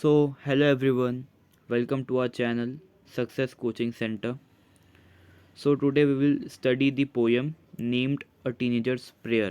Hello everyone, welcome to our channel Success Coaching Center. Today we will study the poem named A Teenager's Prayer.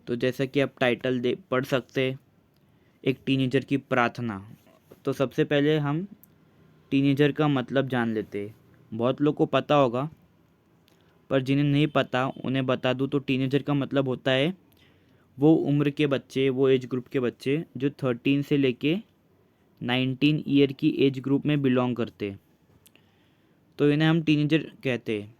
तो जैसा कि आप title दे पढ़ सकते हैं, एक टीनेजर की प्रार्थना। तो सबसे पहले हम टीनेजर का मतलब जान लेते हैं। बहुत लोग को पता होगा, पर जिन्हें नहीं पता उन्हें बता दूँ तो टीनेजर का मतलब होता है वो उम्र के बच्चे, वो एज ग्रुप के बच्चे जो 13 से लेके 19 ईयर की एज ग्रुप में बिलोंग करते हैं। तो इन्हें हम टीनेजर कहते हैं।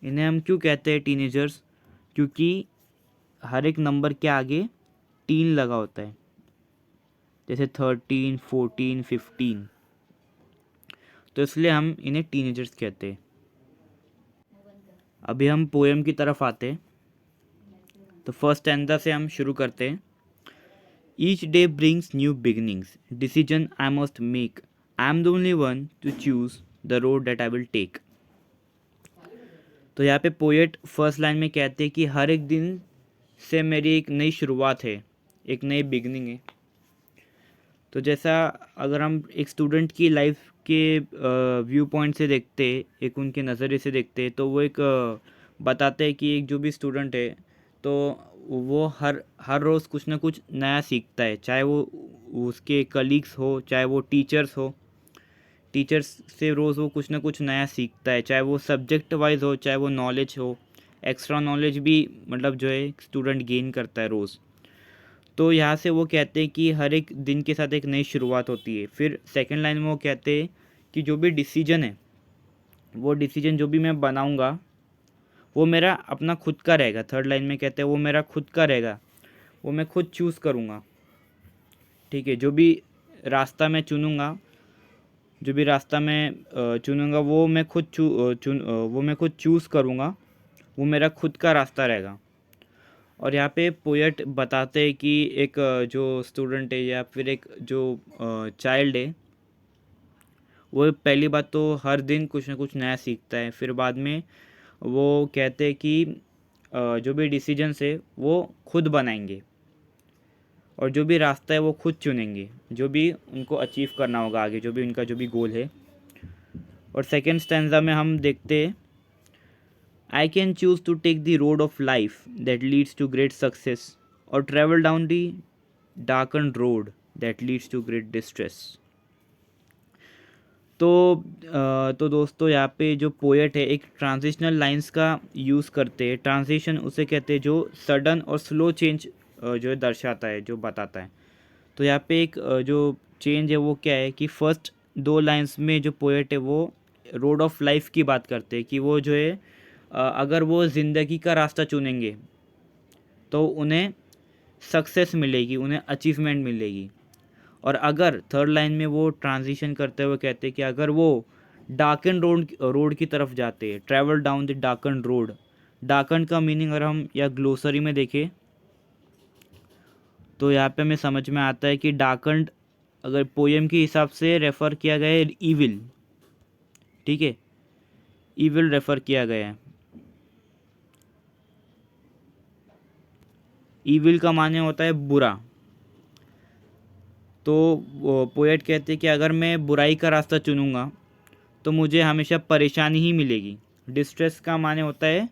इन्हें हम क्यों कहते हैं टीनेजर्स? क्योंकि हर एक नंबर के आगे टीन लगा होता है, जैसे 13, 14, 15। तो इसलिए हम इन्हें टीनेजर्स कहते हैं। अभी हम पोएम की तरफ आते हैं। तो फर्स्ट स्टैंजा से हम शुरू करते हैं। Each day brings new beginnings, decision I must make, I am the only one to choose the road that I will take. तो यहाँ पे पोएट फर्स्ट लाइन में कहते हैं कि हर एक दिन से मेरी एक नई शुरुआत है, एक नई बिगनिंग है। तो जैसा अगर हम एक स्टूडेंट की लाइफ के व्यू पॉइंट से देखते, एक उनके नज़रिए से देखते, तो वो एक बताते हैं कि एक जो भी स्टूडेंट है तो वो हर हर रोज़ कुछ ना कुछ नया सीखता है, चाहे वो उसके कलीग्स हो, चाहे वो टीचर्स हो। टीचर्स से रोज़ वो कुछ ना कुछ नया सीखता है, चाहे वो सब्जेक्ट वाइज हो, चाहे वो नॉलेज हो। एक्स्ट्रा नॉलेज भी मतलब जो है स्टूडेंट गेन करता है रोज़। तो यहाँ से वो कहते हैं कि हर एक दिन के साथ एक नई शुरुआत होती है। फिर सेकंड लाइन में वो कहते हैं कि जो भी डिसीजन है, वो डिसीजन जो भी मैं बनाऊँगा वो मेरा अपना खुद का रहेगा। थर्ड लाइन में कहते हैं वो मेरा खुद का रहेगा, वो मैं खुद चूज़ करूँगा। ठीक है, जो भी रास्ता मैं चुनूँगा, जो भी रास्ता मैं चुनूँगा वो मैं खुद वो मैं खुद चूज़ करूँगा, वो मेरा खुद का रास्ता रहेगा। और यहाँ पे पोएट बताते हैं कि एक जो स्टूडेंट है या फिर एक जो चाइल्ड है, वो पहली बात तो हर दिन कुछ ना कुछ नया सीखता है। फिर बाद में वो कहते हैं कि जो भी डिसीजंस है वो खुद बनाएंगे, और जो भी रास्ता है वो खुद चुनेंगे, जो भी उनको अचीव करना होगा आगे, जो भी उनका जो भी गोल है। और सेकेंड स्टैंजा में हम देखते हैं, I can choose to take the road of life that leads to great success or travel down the darkened road that leads to great distress. तो दोस्तों यहाँ पे जो पोएट है एक ट्रांजिशनल लाइंस का यूज़ करते हैं। ट्रांजिशन उसे कहते हैं जो सडन और स्लो चेंज जो है दर्शाता है, जो बताता है। तो यहाँ पे एक जो चेंज है वो क्या है कि फर्स्ट दो लाइंस में जो पोएट है वो रोड ऑफ लाइफ की बात करते हैं कि वो जो है अगर वो ज़िंदगी का रास्ता चुनेंगे तो उन्हें सक्सेस मिलेगी, उन्हें अचीवमेंट मिलेगी। और अगर थर्ड लाइन में वो ट्रांजिशन करते हुए कहते हैं कि अगर वो डार्कन रोड की तरफ जाते हैं, travel down the darken road. Darken का मीनिंग अगर हम या ग्लोसरी में देखें तो यहाँ पे हमें समझ में आता है कि डार्कन अगर पोएम के हिसाब से रेफ़र किया गया है ईविल। ठीक है, ईविल रेफ़र किया गया है। ईविल का माने होता है बुरा। तो पोएट कहते हैं कि अगर मैं बुराई का रास्ता चुनूँगा तो मुझे हमेशा परेशानी ही मिलेगी। डिस्ट्रेस का माने होता है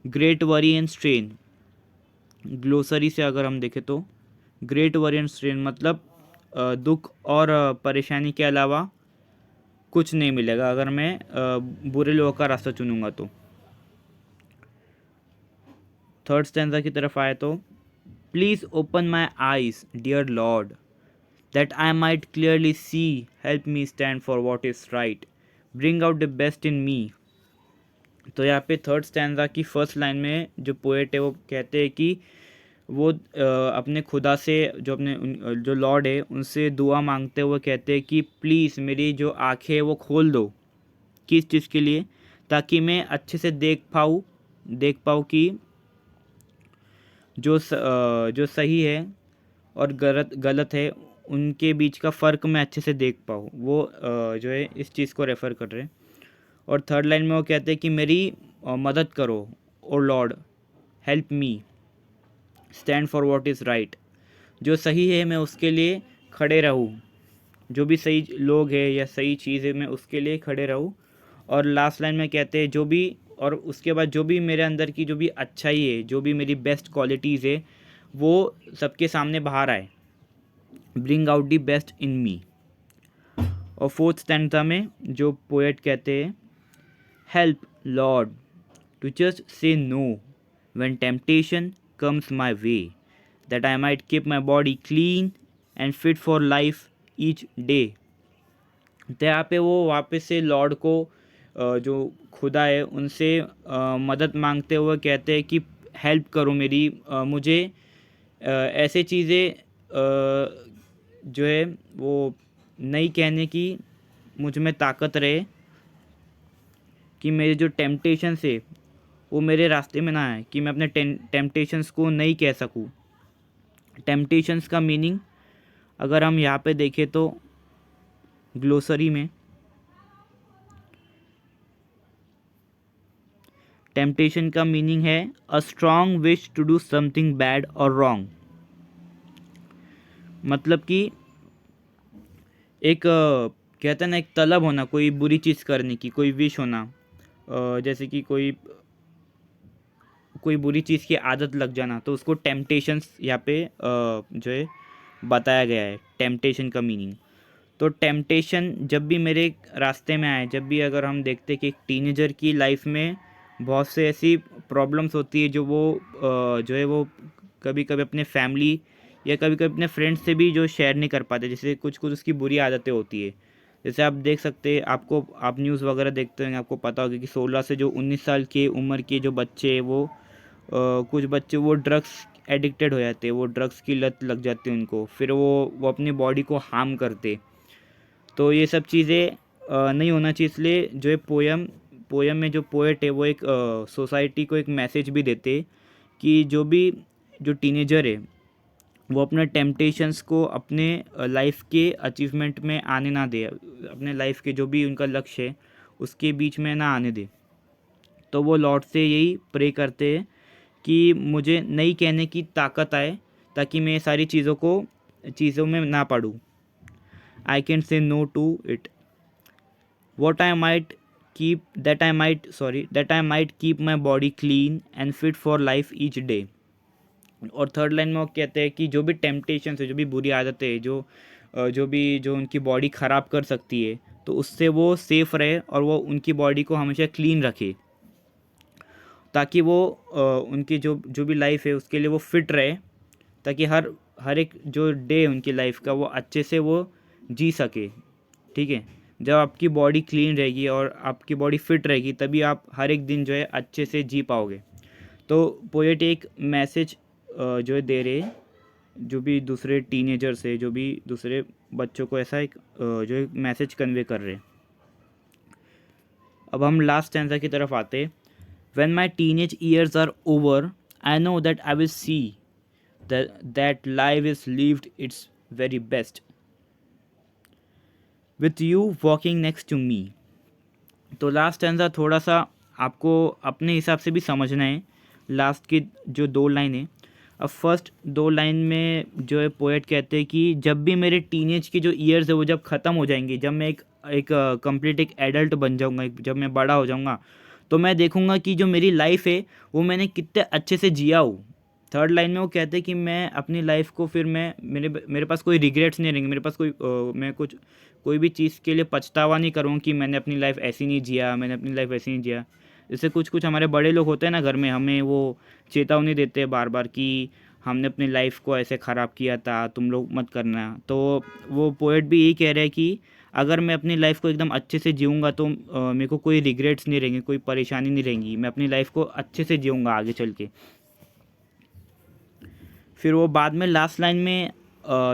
great worry and strain. Glossary से अगर हम देखें तो ग्रेट वरी एंड स्ट्रेन मतलब दुख और परेशानी के अलावा कुछ नहीं मिलेगा अगर मैं बुरे लोगों का रास्ता चुनूँगा तो। थर्ड स्टैंजा की तरफ आए तो, please open my eyes dear lord that I might clearly see, help me stand for what is right, bring out the best in me। तो यहाँ पे थर्ड स्टैंजा की फर्स्ट लाइन में जो पोएट है वो कहते हैं कि वो अपने खुदा से जो लॉर्ड है उनसे दुआ मांगते हुए कहते हैं कि प्लीज़ मेरी जो आँखें है वो खोल दो। किस चीज़ के लिए? ताकि मैं अच्छे से देख पाऊँ कि जो सही है और गलत है उनके बीच का फ़र्क मैं अच्छे से देख पाऊँ। वो जो है इस चीज़ को रेफ़र कर रहे हैं। और थर्ड लाइन में वो कहते हैं कि मेरी मदद करो, O Lord help me stand for what is right. जो सही है मैं उसके लिए खड़े रहूँ, जो भी सही लोग है या सही चीज़ है मैं उसके लिए खड़े रहूँ। और लास्ट लाइन में कहते हैं जो भी, और उसके बाद जो भी मेरे अंदर की जो भी अच्छाई है, जो भी मेरी बेस्ट क्वालिटीज़ है, वो सबके सामने बाहर आए, bring out the best in me. और फोर्थ स्टैंजा में जो पोएट कहते हैं, help Lord to just say no when temptation comes my way, that I might keep my body clean and fit for life each day. तो यहाँ पे वो वापस से लॉर्ड को जो खुदा है उनसे मदद मांगते हुए कहते हैं कि हेल्प करो मेरी, मुझे ऐसे चीज़ें जो है वो नहीं कहने की मुझ में ताकत रहे, कि मेरे जो टेम्पटेशंस है वो मेरे रास्ते में ना आए, कि मैं अपने टेम्पटेशंस को नहीं कह सकूँ। टेम्पटेशंस का मीनिंग अगर हम यहाँ पे देखें तो ग्लोसरी में टेम्पटेशन का मीनिंग है a strong wish to do something bad और रॉन्ग। मतलब कि एक कहते हैं ना, एक तलब होना कोई बुरी चीज़ करने की, कोई विश होना, जैसे कि कोई कोई बुरी चीज़ की आदत लग जाना, तो उसको टेम्पटेशंस यहाँ पे जो है बताया गया है, टेम्पटेशन का मीनिंग। तो टेम्पटेशन जब भी मेरे रास्ते में आए, जब भी अगर हम देखते हैं कि एक टीनेजर की लाइफ में बहुत से ऐसी प्रॉब्लम्स होती है जो वो जो है वो कभी कभी अपने फैमिली या कभी कभी अपने फ्रेंड्स से भी जो शेयर नहीं कर पाते, जैसे कुछ कुछ उसकी बुरी आदतें होती है। जैसे आप देख सकते हैं, आप न्यूज़ वगैरह देखते होंगे, आपको पता होगा कि 16 से जो 19 साल की उम्र के जो बच्चे हैं वो कुछ बच्चे वो ड्रग्स एडिक्टेड हो जाते हैं, वो ड्रग्स की लत लग जाती है उनको, फिर वो अपनी बॉडी को हार्म करते। तो ये सब चीज़ें नहीं होना चाहिए, इसलिए जो है पोयम में जो पोएट है वो एक सोसाइटी को एक मैसेज भी देते कि जो टीनेजर है वो अपने टेम्पटेशंस को अपने लाइफ के अचीवमेंट में आने ना दे, अपने लाइफ के जो भी उनका लक्ष्य है उसके बीच में ना आने दे। तो वो लॉर्ड से यही प्रे करते हैं कि मुझे नहीं कहने की ताकत आए, ताकि मैं ये सारी चीज़ों में ना पड़ूँ। I can say no to it, what I might that I might keep my body clean and fit for life each day। और थर्ड लाइन में वो कहते हैं कि जो भी टेम्पटेशन है, जो भी बुरी आदतें है, जो उनकी बॉडी ख़राब कर सकती है, तो उससे वो सेफ रहे और वो उनकी बॉडी को हमेशा क्लीन रखे, ताकि वो उनकी जो जो भी लाइफ है उसके लिए वो फिट रहे, ताकि हर हर एक जो डे है उनकी लाइफ का वो अच्छे से वो जी सके। ठीक है, जब आपकी बॉडी क्लीन रहेगी और आपकी बॉडी फिट रहेगी तभी आप हर एक दिन जो है अच्छे से जी पाओगे। तो पोएट एक मैसेज जो है दे रहे, जो भी दूसरे टीनेजर्स है, जो भी दूसरे बच्चों को ऐसा एक जो है मैसेज कन्वे कर रहे। अब हम लास्ट स्टैंजा की तरफ आते। When my teenage years are over, I know that I will see that life is lived its very best with you walking next to me। तो लास्ट स्टैंजा थोड़ा सा आपको अपने हिसाब से भी समझना है, लास्ट की जो 2 लाइन है। अब फर्स्ट 2 लाइन में जो है पोएट कहते हैं कि जब भी मेरे टीनेज के जो ईयर्स है वो जब ख़त्म हो जाएंगे, जब मैं एक कंप्लीट एक एडल्ट बन जाऊंगा, जब मैं बड़ा हो जाऊंगा, तो मैं देखूंगा कि जो मेरी लाइफ है वो मैंने कितने अच्छे से जिया हूँ। थर्ड लाइन में वो कहते हैं कि मैं अपनी लाइफ को फिर मेरे पास कोई रिग्रेट्स नहीं रहेंगे, मेरे पास मैं कोई भी चीज़ के लिए पछतावा नहीं करूँ कि मैंने अपनी लाइफ ऐसी नहीं जिया, मैंने अपनी लाइफ ऐसी नहीं जिया। जैसे कुछ हमारे बड़े लोग होते हैं ना घर में, हमें वो चेतावनी देते हैं बार बार कि हमने अपनी लाइफ को ऐसे ख़राब किया था, तुम लोग मत करना। तो वो पोएट भी यही कह रहे हैं कि अगर मैं अपनी लाइफ को एकदम अच्छे से जीऊँगा तो मेरे को कोई रिग्रेट्स नहीं रहेंगे, कोई परेशानी नहीं रहेंगी, मैं अपनी लाइफ को अच्छे से जीऊँगा आगे चल के। फिर वो बाद में लास्ट लाइन में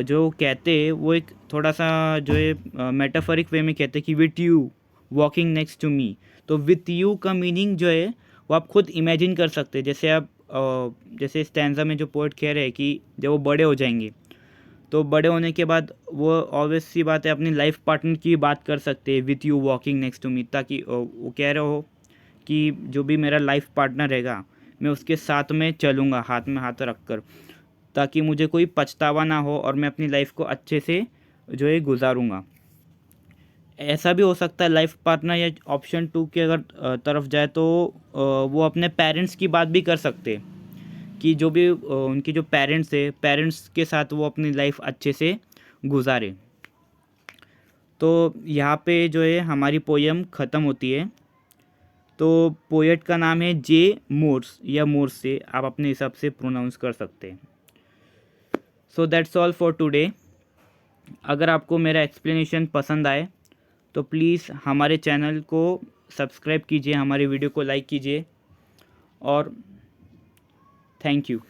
जो कहते हैं वो एक थोड़ा सा जो है मेटाफरिक वे में कहते हैं कि with you walking next to me. तो विथ यू का मीनिंग जो है वो आप खुद इमेजिन कर सकते हैं। जैसे स्टैंजा में जो पोएट कह रहे हैं कि जब वो बड़े हो जाएंगे तो बड़े होने के बाद वो ऑब्वियस सी बात है अपनी लाइफ पार्टनर की बात कर सकते हैं with you walking next to me, ताकि वो कह रहे हो कि जो भी मेरा लाइफ पार्टनर रहेगा मैं उसके साथ में चलूँगा हाथ में हाथ रख कर। ताकि मुझे कोई पछतावा ना हो और मैं अपनी लाइफ को अच्छे से जो है गुजारूँगा। ऐसा भी हो सकता है लाइफ पार्टनर या ऑप्शन 2 के अगर तरफ जाए तो वो अपने पेरेंट्स की बात भी कर सकते हैं कि जो भी उनके जो पेरेंट्स है, पेरेंट्स के साथ वो अपनी लाइफ अच्छे से गुजारे। तो यहाँ पे जो है हमारी पोएम ख़त्म होती है। तो पोएट का नाम है जे मोर्स या मोर्स से आप अपने हिसाब से प्रोनाउंस कर सकते हैं। So that's all for today. अगर आपको मेरा एक्सप्लेनेशन पसंद आए तो प्लीज़ हमारे चैनल को सब्सक्राइब कीजिए, हमारे वीडियो को लाइक कीजिए और थैंक यू।